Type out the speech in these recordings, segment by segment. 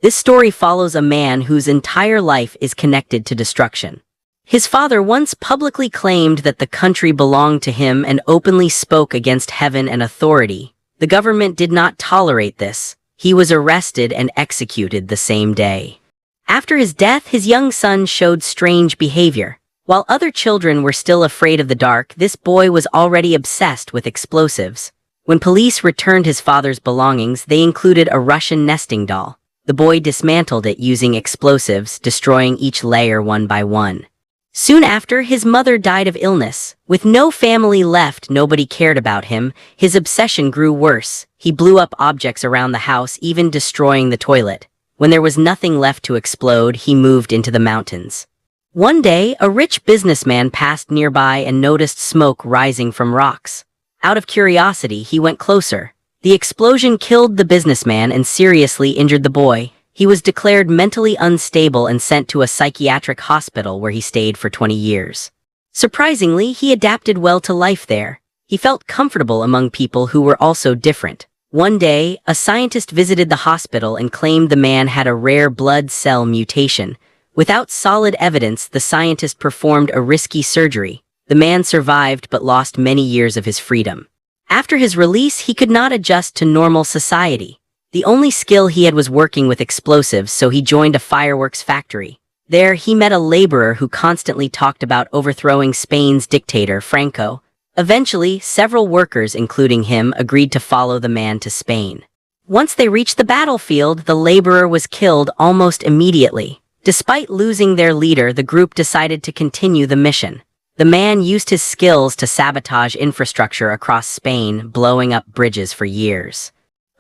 This story follows a man whose entire life is connected to destruction. His father once publicly claimed that the country belonged to him and openly spoke against heaven and authority. The government did not tolerate this. He was arrested and executed the same day. After his death, his young son showed strange behavior. While other children were still afraid of the dark, this boy was already obsessed with explosives. When police returned his father's belongings, they included a Russian nesting doll. The boy dismantled it using explosives, destroying each layer one by one. Soon after, his mother died of illness. With no family left, nobody cared about him. His obsession grew worse. He blew up objects around the house, even destroying the toilet. When there was nothing left to explode, he moved into the mountains. One day, a rich businessman passed nearby and noticed smoke rising from rocks. Out of curiosity, he went closer. The explosion killed the businessman and seriously injured the boy. He was declared mentally unstable and sent to a psychiatric hospital where he stayed for 20 years. Surprisingly, he adapted well to life there. He felt comfortable among people who were also different. One day, a scientist visited the hospital and claimed the man had a rare blood cell mutation. Without solid evidence, the scientist performed a risky surgery. The man survived but lost many years of his freedom. After his release, he could not adjust to normal society. The only skill he had was working with explosives, so he joined a fireworks factory. There, he met a laborer who constantly talked about overthrowing Spain's dictator, Franco. Eventually, several workers, including him, agreed to follow the man to Spain. Once they reached the battlefield, the laborer was killed almost immediately. Despite losing their leader, the group decided to continue the mission. The man used his skills to sabotage infrastructure across Spain, blowing up bridges for years.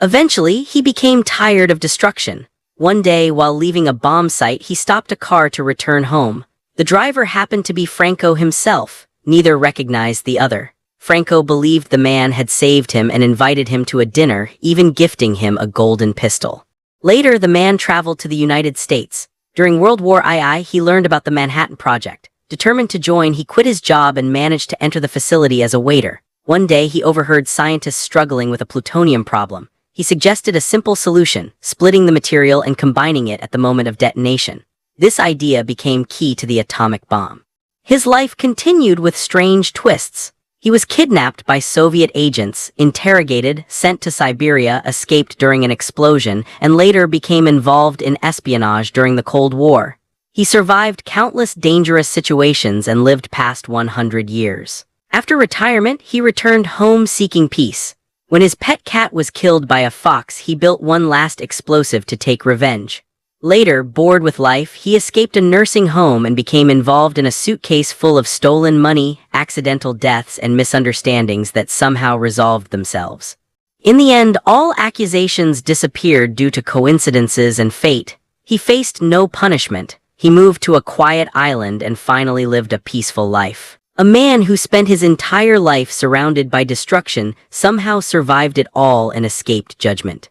Eventually, he became tired of destruction. One day, while leaving a bomb site, he stopped a car to return home. The driver happened to be Franco himself. Neither recognized the other. Franco believed the man had saved him and invited him to a dinner, even gifting him a golden pistol. Later, the man traveled to the United States. During World War II, he learned about the Manhattan Project. Determined to join, he quit his job and managed to enter the facility as a waiter. One day, he overheard scientists struggling with a plutonium problem. He suggested a simple solution, splitting the material and combining it at the moment of detonation. This idea became key to the atomic bomb. His life continued with strange twists. He was kidnapped by Soviet agents, interrogated, sent to Siberia, escaped during an explosion, and later became involved in espionage during the Cold War. He survived countless dangerous situations and lived past 100 years. After retirement, he returned home seeking peace. When his pet cat was killed by a fox, he built one last explosive to take revenge. Later, bored with life, he escaped a nursing home and became involved in a suitcase full of stolen money, accidental deaths, and misunderstandings that somehow resolved themselves. In the end, all accusations disappeared due to coincidences and fate. He faced no punishment. He moved to a quiet island and finally lived a peaceful life. A man who spent his entire life surrounded by destruction somehow survived it all and escaped judgment.